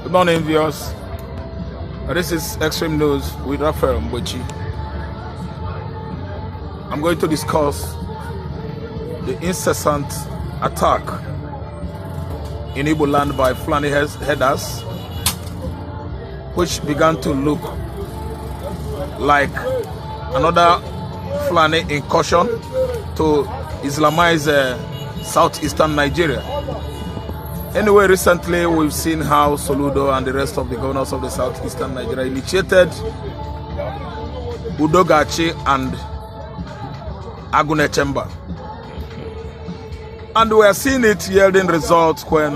Good morning, viewers. This is Extreme News with Raphael Mbochi. I'm going to discuss the incessant attack in Igbo land by Fulani herders, which began to look like another Fulani incursion to Islamize southeastern Nigeria. Anyway, recently we've seen how Soludo and the rest of the governors of the southeastern Nigeria initiated Udogachi and Aguneche Mba. And we are seeing it yielding results when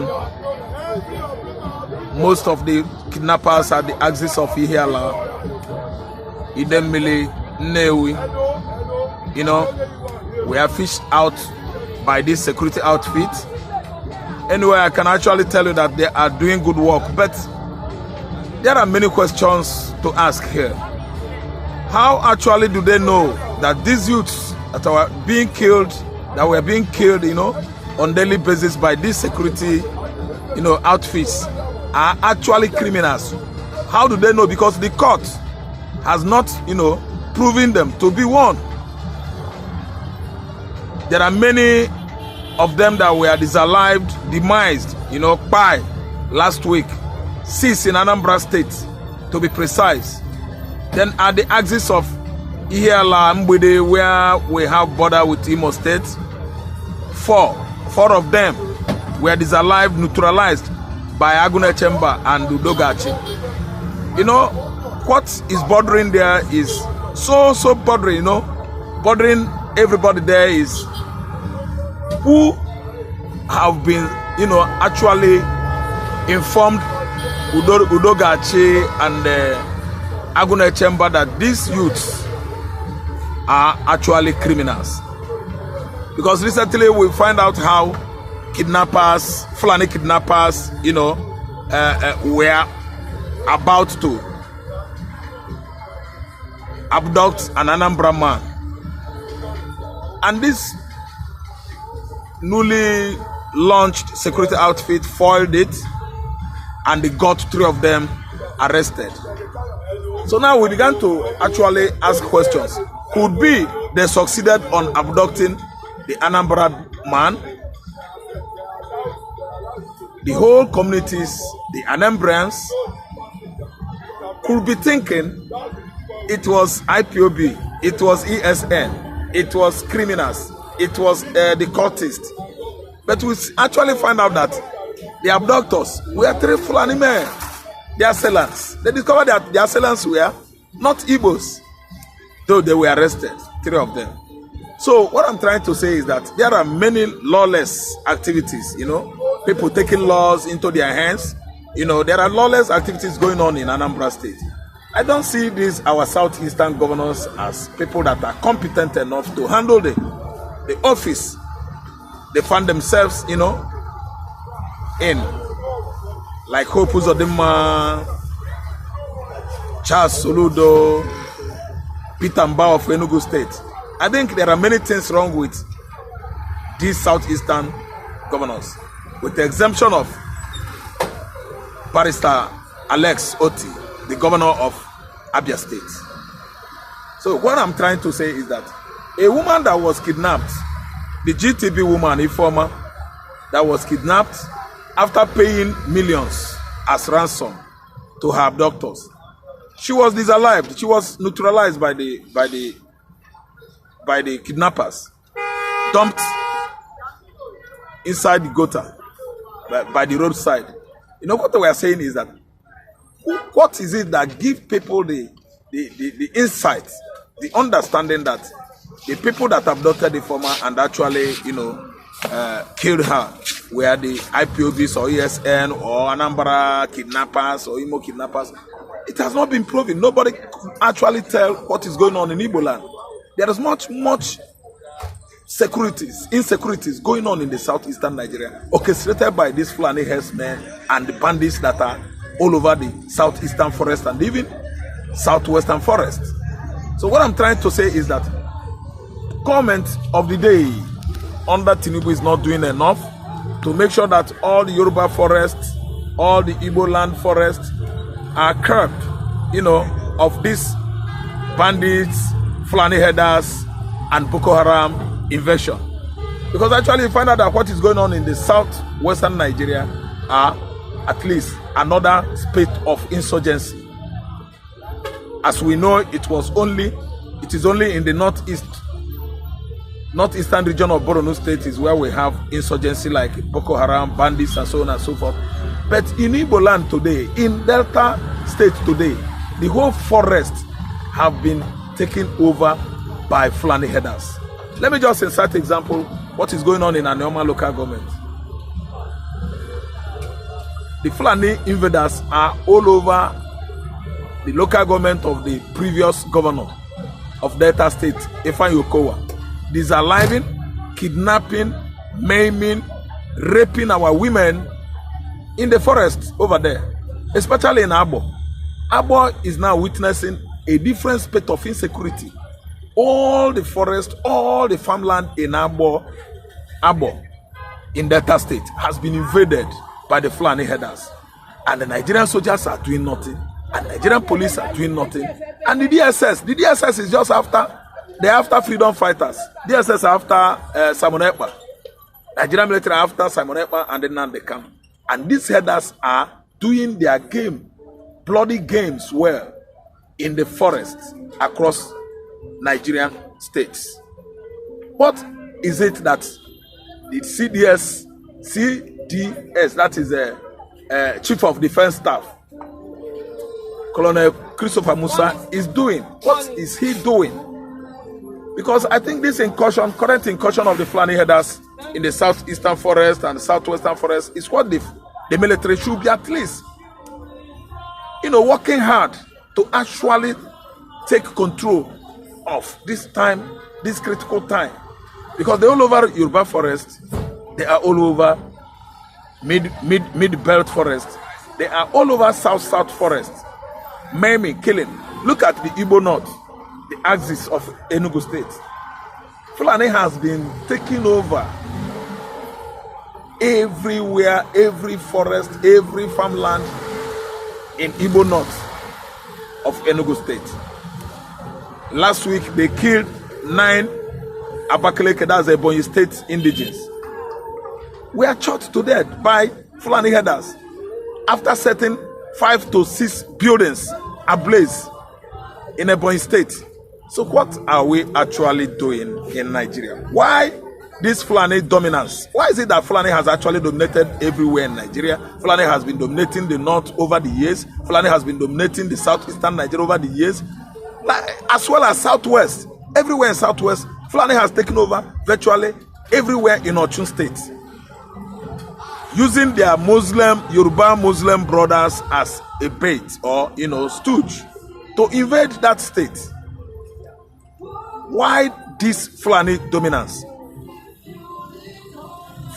most of the kidnappers at the axis of Ihiala, Idemili, Newi, we are fished out by this security outfit. Anyway, I can actually tell you that they are doing good work, but there are many questions to ask here. How actually do they know that these youths that were being killed, on daily basis by these security, outfits are actually criminals? How do they know? Because the court has not, proven them to be one. There are many of them that were disallowed, demised, Kpai last week, 6 in Anambra State, to be precise. Then at the axis of Ihiala, Mbide, where we have border with Imo State, 4 of them were disallowed, neutralized by Aguneche Mba and Udogachi. What is bothering there is so bothering, bothering everybody there is who have been, actually informed Udogachi and Aguneche Mba that these youths are actually criminals. Because recently we find out how kidnappers, Fulani kidnappers, were about to abduct an Anambra man. And this newly launched security outfit foiled it, and they got 3 of them arrested. So now we began to actually ask questions. Could be they succeeded on abducting the Anambra man? The whole communities, the Anambrans, could be thinking it was IPOB, it was ESN, it was criminals, it was the cultists. But we actually find out that the abductors were 3 Fulani men, their assailants. They discovered that their assailants were not Igbos, though they were arrested, 3 of them. So what I'm trying to say is that there are many lawless activities, people taking laws into their hands. There are lawless activities going on in Anambra State. I don't see these, our southeastern governors, as people that are competent enough to handle the office they find themselves, in. Like Hope Uzodinma, Charles Soludo, Peter Mba of Enugu State. I think there are many things wrong with these southeastern governors, with the exemption of Barrister Alex Oti, the governor of Abia State. So what I'm trying to say is that a woman that was kidnapped, the GTB woman, informer, that was kidnapped after paying millions as ransom to her abductors, she was disallowed. She was neutralized by the kidnappers, dumped inside the gutter by the roadside. What we are saying is that what is it that gives people the insight, the understanding that the people that abducted the former and actually, killed her were the IPOBs or ESN or Anambra kidnappers or Imo kidnappers? It has not been proven. Nobody could actually tell what is going on in Igbo land. There is much insecurities going on in the southeastern Nigeria, orchestrated by these Fulani herdsmen and the bandits that are all over the southeastern forest and even southwestern forest. So what I'm trying to say is that comment of the day under Tinubu is not doing enough to make sure that all the Yoruba forests all the Igbo land forests are curbed, of these bandits, Fulani headers, and Boko Haram invasion. Because actually you find out that what is going on in the southwestern Nigeria are at least another spate of insurgency. As we know, it is only in the northeastern region of Borno State is where we have insurgency like Boko Haram, bandits, and so on and so forth. But in Igbo land today, in Delta State today, the whole forest have been taken over by Fulani headers. Let me just insert example what is going on in Anambra local government. The Fulani invaders are all over the local government of the previous governor of Delta State, Ifeanyi Okowa, disaliving, kidnapping, maiming, raping our women in the forest over there, especially in Abo. Abo is now witnessing a different spate of insecurity. All the forest, all the farmland in Abo in Delta State has been invaded by the Fulani headers. And the Nigerian soldiers are doing nothing. And Nigerian police are doing nothing. And the DSS is just after freedom fighters. DSS are after Simon Ekpa. Nigerian military are after Simon Ekpa, and then they come. And these headers are doing their bloody games well in the forests across Nigerian states. What is it that the CDS, that is the Chief of Defense Staff, Colonel Christopher Musa, is doing? What is he doing? Because I think this current incursion of the Fulani headers in the southeastern forest and the southwestern forest is what the military should be at least, working hard to actually take control of this critical time. Because they're all over Yoruba forest, they are all over mid-belt forest, they are all over south forest, maiming, killing. Look at the Igbo North, the axis of Enugu State. Fulani has been taking over everywhere, every forest, every farmland in Igbo North of Enugu State. Last week, they killed 9 Abakaleke, that's Ebonyi State indigenes. We are shot to death by Fulani headers after setting 5 to 6 buildings ablaze in Ebonyi State. So what are we actually doing in Nigeria? Why this Fulani dominance? Why is it that Fulani has actually dominated everywhere in Nigeria? Fulani has been dominating the north over the years. Fulani has been dominating the southeastern Nigeria over the years, as well as southwest. Everywhere in southwest, Fulani has taken over virtually everywhere in Ochun State, using their Yoruba Muslim brothers as a bait or stooge to invade that state. Why this Fulani dominance?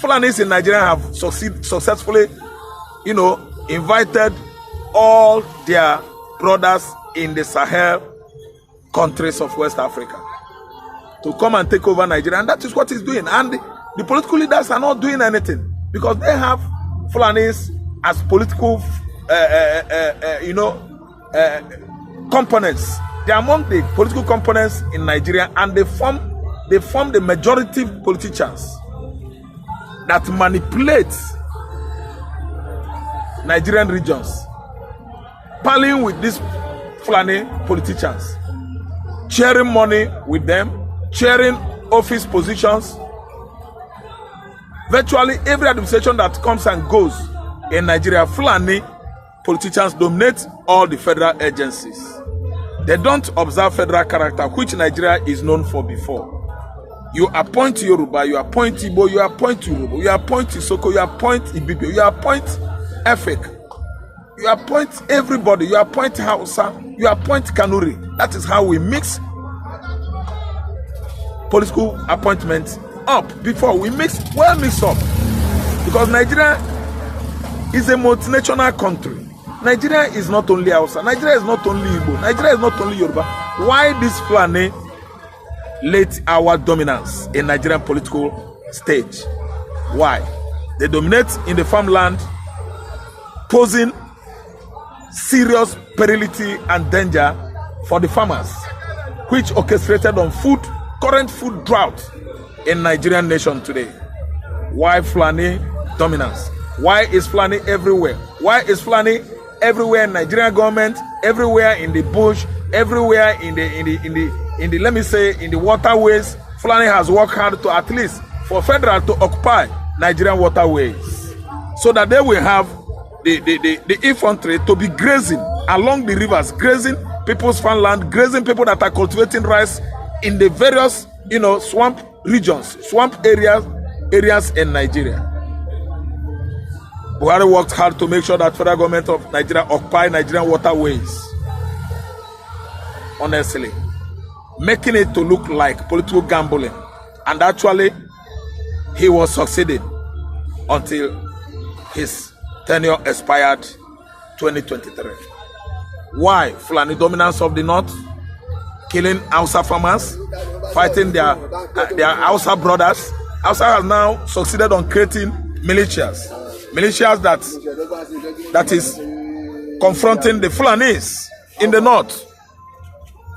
Fulanis in Nigeria have successfully, invited all their brothers in the Sahel countries of West Africa to come and take over Nigeria, and that is what he's doing. And the political leaders are not doing anything because they have Fulanis as political, components. They are among the political components in Nigeria, and they form the majority politicians that manipulate Nigerian regions, palling with these Fulani politicians, sharing money with them, sharing office positions. Virtually every administration that comes and goes in Nigeria, Fulani politicians dominate all the federal agencies. They don't observe federal character, which Nigeria is known for before. You appoint Yoruba, you appoint Igbo, you appoint Yoruba, you appoint Isoko, you appoint Ibibio, you appoint Efik, you appoint everybody, you appoint Hausa, you appoint Kanuri. That is how we mix political appointments up before we mix up. Because Nigeria is a multinational country. Nigeria is not only Hausa, Nigeria is not only Igbo, Nigeria is not only Yoruba. Why this Fulani late our dominance in Nigerian political stage? Why? They dominate in the farmland, posing serious perility and danger for the farmers, which orchestrated on current food drought in Nigerian nation today. Why Fulani dominance? Why is Fulani everywhere? Why is Fulani everywhere in Nigerian government, everywhere in the bush, everywhere in the let me say in the waterways? Fulani has worked hard to at least for federal to occupy Nigerian waterways, so that they will have the infantry to be grazing along the rivers, grazing people's farmland, grazing people that are cultivating rice in the various swamp regions, swamp areas in Nigeria. Buhari worked hard to make sure that federal government of Nigeria occupy Nigerian waterways. Honestly, making it to look like political gambling, and actually he was succeeding until his tenure expired 2023. Why? Fulani dominance of the north, killing Hausa farmers, fighting their Hausa brothers. Hausa has now succeeded on creating militias that is confronting the Fulanis in the north.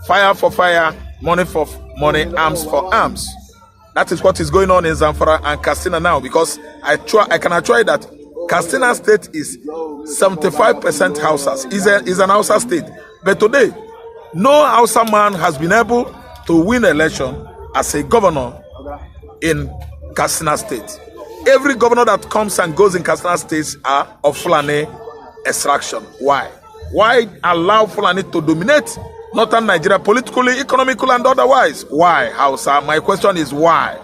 Fire for fire, money for money, arms for arms. That is what is going on in Zamfara and Katsina now, because I can assure you that Katsina state is 75% Hausas, is an Hausa state. But today, no Hausa man has been able to win election as a governor in Katsina state. Every governor that comes and goes in Katsina states are of Fulani extraction. Why? Why allow Fulani to dominate northern Nigeria politically, economically, and otherwise? Why, Hausa? My question is why?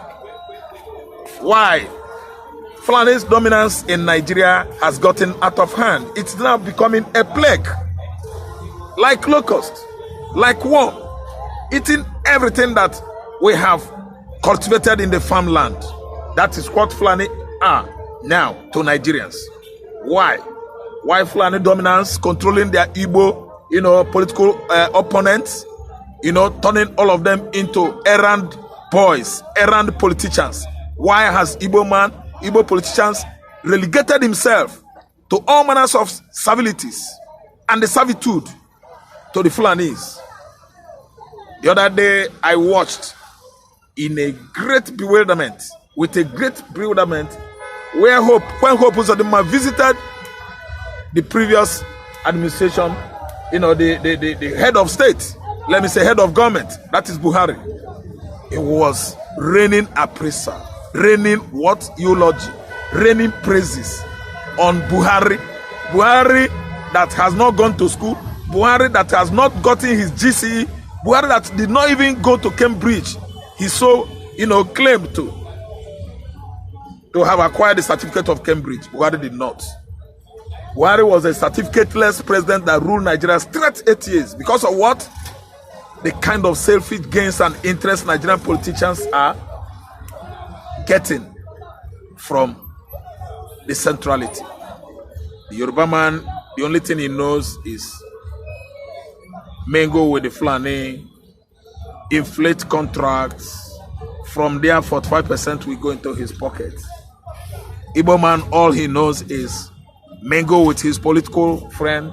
Why? Fulani's dominance in Nigeria has gotten out of hand. It's now becoming a plague, like locust, like worm, eating everything that we have cultivated in the farmland. That is what Fulani are now to Nigerians. Why? Why Fulani dominance, controlling their Igbo, political opponents, turning all of them into errand boys, errand politicians. Why has Igbo politicians relegated himself to all manners of civilities and the servitude to the Fulanis? The other day, I watched in a great bewilderment, where when Hope Uzodinma visited the previous administration, the head of state, let me say head of government, that is Buhari. It was raining appraisal, raining what? Eulogy, raining praises on Buhari. Buhari that has not gone to school, Buhari that has not gotten his GCE, Buhari that did not even go to Cambridge. He so, claimed to have acquired the certificate of Cambridge. Buhari did not. Buhari was a certificateless president that ruled Nigeria straight 8 years. Because of what? The kind of selfish gains and interests Nigerian politicians are getting from the centrality. The Yoruba man, the only thing he knows is mingle with the Fulani, inflate contracts. From there, 45% will go into his pocket. Igbo man, all he knows is mingle with his political friend,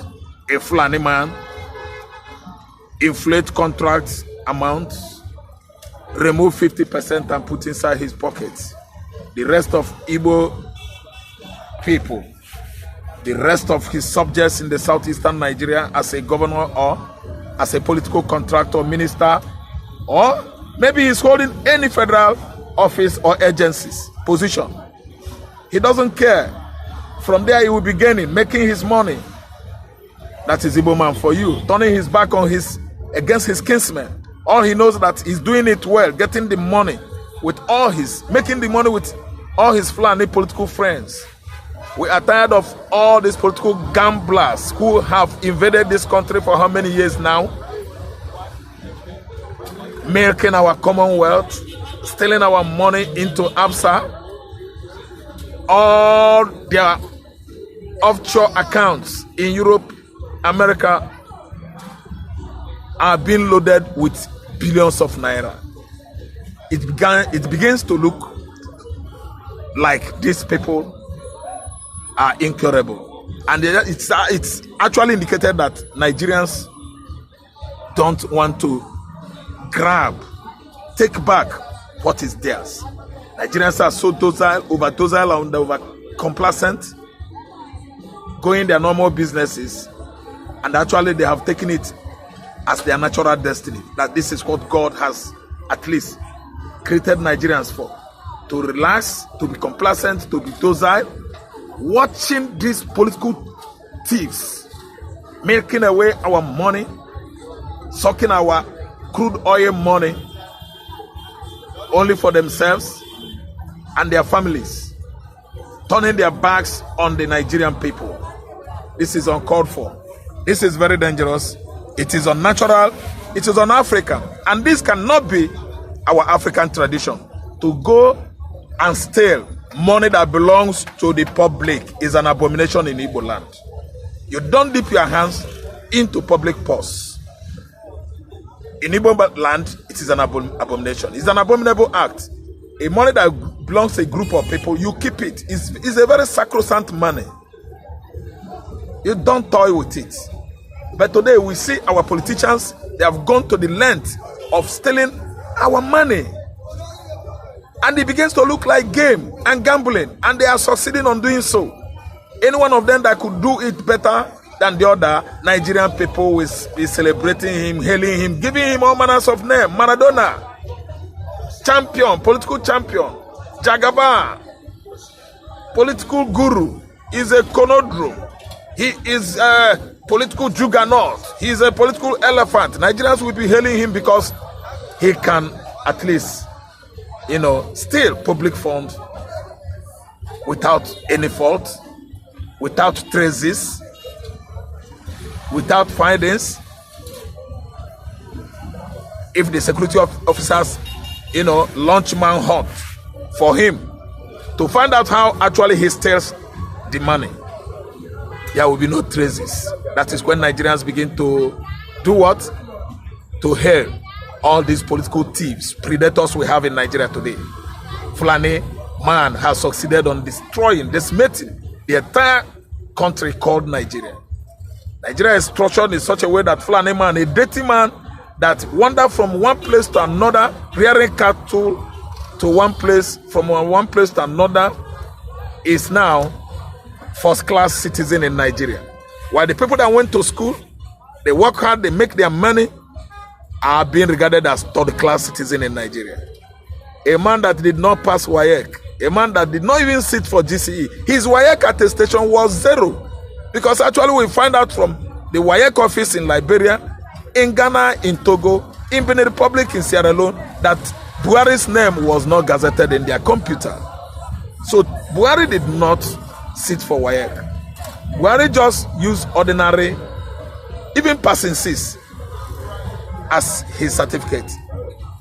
a Fulani man, inflate contracts amounts, remove 50% and put inside his pocket. The rest of Igbo people, the rest of his subjects in the southeastern Nigeria as a governor or as a political contractor, minister, or maybe he's holding any federal office or agency's position. He doesn't care. From there, he will be gaining, making his money. That is Igbo man for you, turning his back on against his kinsmen. All he knows that he's doing it well, getting the money making the money with all his Fulani political friends. We are tired of all these political gamblers who have invaded this country for how many years now? Milking our commonwealth, stealing our money into ABSA. All their offshore accounts in Europe, America are being loaded with billions of naira. It begins to look like these people are incurable. And it's actually indicated that Nigerians don't want to take back what is theirs. Nigerians are so docile, and over complacent, going their normal businesses, and actually they have taken it as their natural destiny, that this is what God has at least created Nigerians for, to relax, to be complacent, to be docile, watching these political thieves milking away our money, sucking our crude oil money only for themselves and their families, turning their backs on the Nigerian people. This is uncalled for. This is very dangerous. It is unnatural. It is un-African. And this cannot be our African tradition. To go and steal money that belongs to the public is an abomination in Igbo land. You don't dip your hands into public purse. In Igbo land, it is an abomination. It's an abominable act. A money that belongs to a group of people, you keep it. It's a very sacrosanct money. You don't toy with it. But today we see our politicians, they have gone to the length of stealing our money. And it begins to look like game and gambling. And they are succeeding on doing so. Any one of them that could do it better than the other, Nigerian people will be celebrating him, hailing him, giving him all manners of name. Maradona, champion, political champion. Jagaba, political guru, is a conundrum. He is a political juggernaut. He is a political elephant. Nigerians will be hailing him because he can at least, steal public funds without any fault, without traces, without findings. If the security officers, launch manhunt for him to find out how actually he steals the money, there will be no traces. That is when Nigerians begin to do what? To hail all these political thieves, predators we have in Nigeria today. Fulani man has succeeded on destroying, decimating the entire country called Nigeria. Nigeria is structured in such a way that Fulani man, a dirty man that wandered from one place to another, rearing cattle to one place, from one place to another, is now first-class citizen in Nigeria. While the people that went to school, they work hard, they make their money, are being regarded as third-class citizen in Nigeria. A man that did not pass WAEC, a man that did not even sit for GCE, his WAEC attestation was 0. Because actually we find out from the WAEC office in Liberia, in Ghana, in Togo, in Benin Republic, in Sierra Leone, that Buhari's name was not gazetted in their computer. So Buhari did not sit for WAEC. Buhari just used ordinary, even passing Cs, as his certificate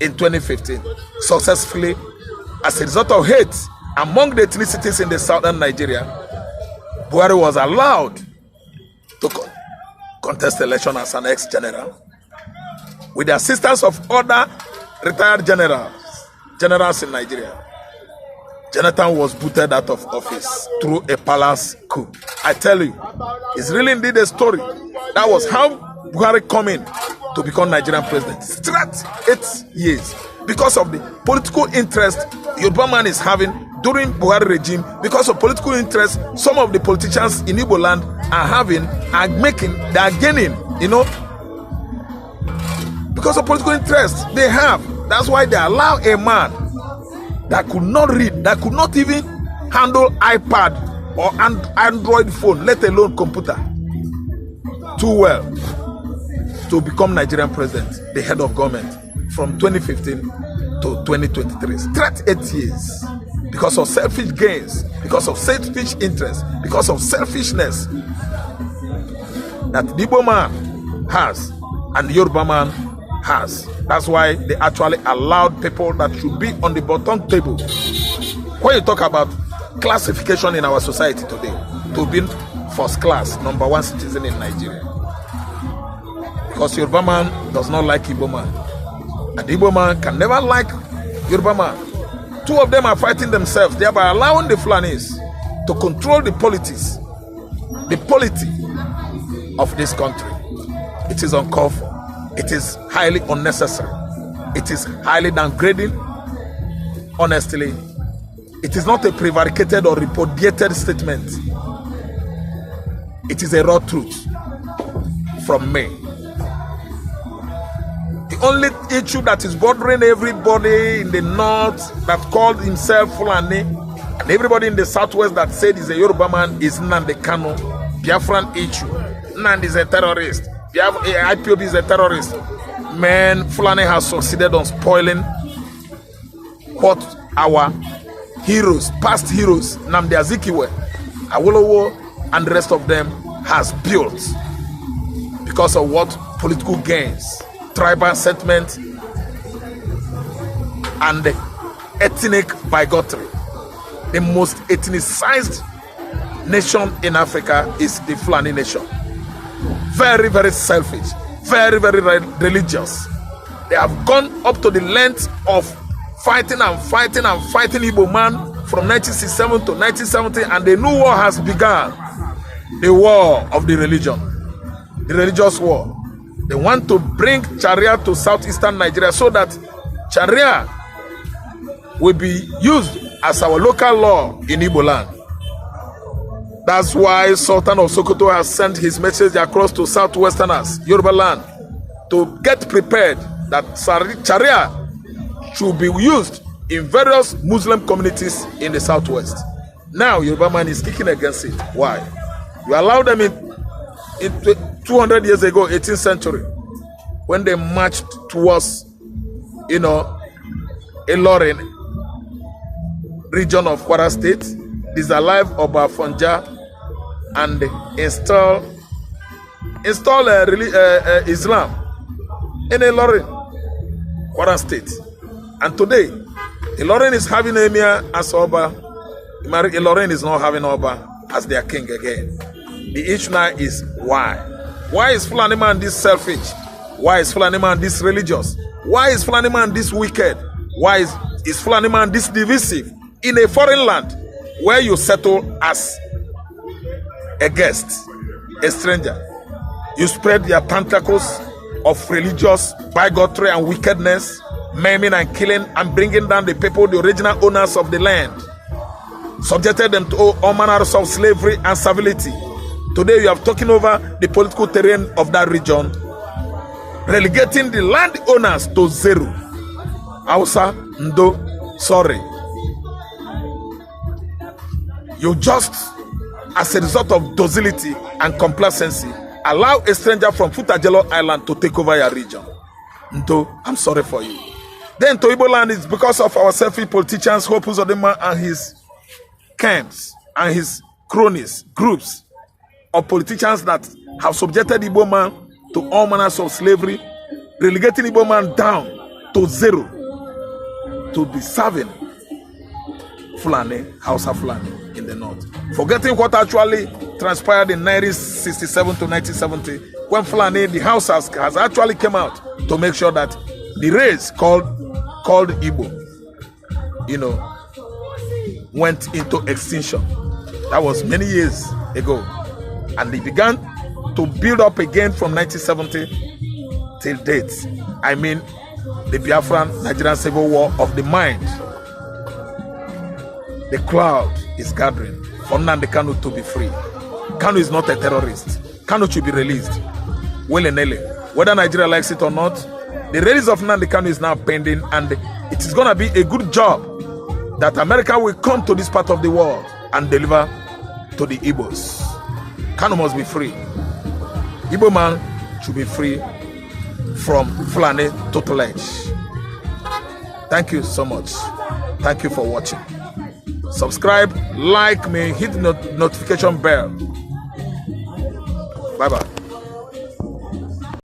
in 2015, successfully, as a result of hate among the ethnicities in the southern Nigeria. Buhari was allowed to contest election as an ex-general with the assistance of other retired generals in Nigeria. Jonathan was booted out of office through a palace coup. I tell you, it's really indeed a story. That was how Buhari come in to become Nigerian president. Straight 8 years. Because of the political interest Yoruba man is having during Buhari regime, because of political interest some of the politicians in Igbo land are having, they are gaining, because of political interest they have. That's why they allow a man that could not read, that could not even handle iPad or Android phone, let alone computer, too well, to become Nigerian president, the head of government, from 2015 to 2023. Straight 8 years. Because of selfish gains, because of selfish interest, because of selfishness that the Igbo man has and the Yoruba man has. That's why they actually allowed people that should be on the bottom table. When you talk about classification in our society today, to be first class, number one citizen in Nigeria. Because Yoruba man does not like Igbo man. And Igbo man can never like Yoruba man. Two of them are fighting themselves, thereby allowing the Fulanis to control the politics the polity of this country. It is uncalled for. It is highly unnecessary. It is highly downgrading. Honestly, it is not a prevaricated or repudiated statement. It is a raw truth from me. The only issue that is bothering everybody in the north that called himself Fulani, and everybody in the southwest that said he's a Yoruba man, is Nnamdi Kanu. Biafran issue. Nnamdi is a terrorist. IPOB is a terrorist. Man, Fulani has succeeded on spoiling what our heroes, past heroes, Nnamdi Azikiwe, Awolowo, and the rest of them has built because of what? Political gains, tribal sentiment, and ethnic bigotry. The most ethnicized nation in Africa is the Fulani nation. Very, very selfish, very, very religious. They have gone up to the length of fighting Igbo man from 1967 to 1970, and the new war has begun. The war of the religion, the religious war. They want to bring Sharia to southeastern Nigeria so that Sharia will be used as our local law in Igbo land. That's why Sultan of Sokoto has sent his message across to southwesterners, Yoruba land, to get prepared that Sharia should be used in various Muslim communities in the southwest. Now Yoruba man is kicking against it. Why? You allowed them in 200 years ago, 18th century, when they marched towards, Ller region of Kwara State, disalive Oba Fonja, and install Islam in Ller, Kwara State. And today, Ller is having Emir as Oba. Ller is not having Oba as their king again. The issue now is why? Why is Fulani man this selfish? Why is Fulani man this religious? Why is Fulani man this wicked? Why is Fulani man this divisive in a foreign land where you settle as a guest, a stranger? You spread your tentacles of religious bigotry and wickedness, maiming and killing and bringing down the people, the original owners of the land, subjected them to all manners of slavery and servility. Today you have taken over the political terrain of that region, relegating the land owners to zero. Hausa, Ndo, sorry. You just, as a result of docility and complacency, allow a stranger from Futajelo Island to take over your region. Ndo, I'm sorry for you. Then to Igbo land is because of our selfish politicians, Hope Uzodinma and his camps and his cronies, groups of politicians that have subjected Igbo man to all manners of slavery, relegating Igbo man down to zero, to be serving Fulani, Hausa Fulani in the north. Forgetting what actually transpired in 1967 to 1970, when Fulani, the Hausas, has actually come out to make sure that the race called Igbo, went into extinction. That was many years ago. And they began to build up again from 1970 till date. I mean, the Biafran Nigerian Civil War of the mind. The cloud is gathering for Nnamdi Kanu to be free. Kanu is not a terrorist. Kanu should be released. Willy-nilly. Whether Nigeria likes it or not, the release of Nnamdi Kanu is now pending, and it is going to be a good job that America will come to this part of the world and deliver to the Igbos. Kanu must be free. Igbo man should be free from Fulani tutelage. Thank you so much. Thank you for watching. Subscribe, like me, hit the notification bell.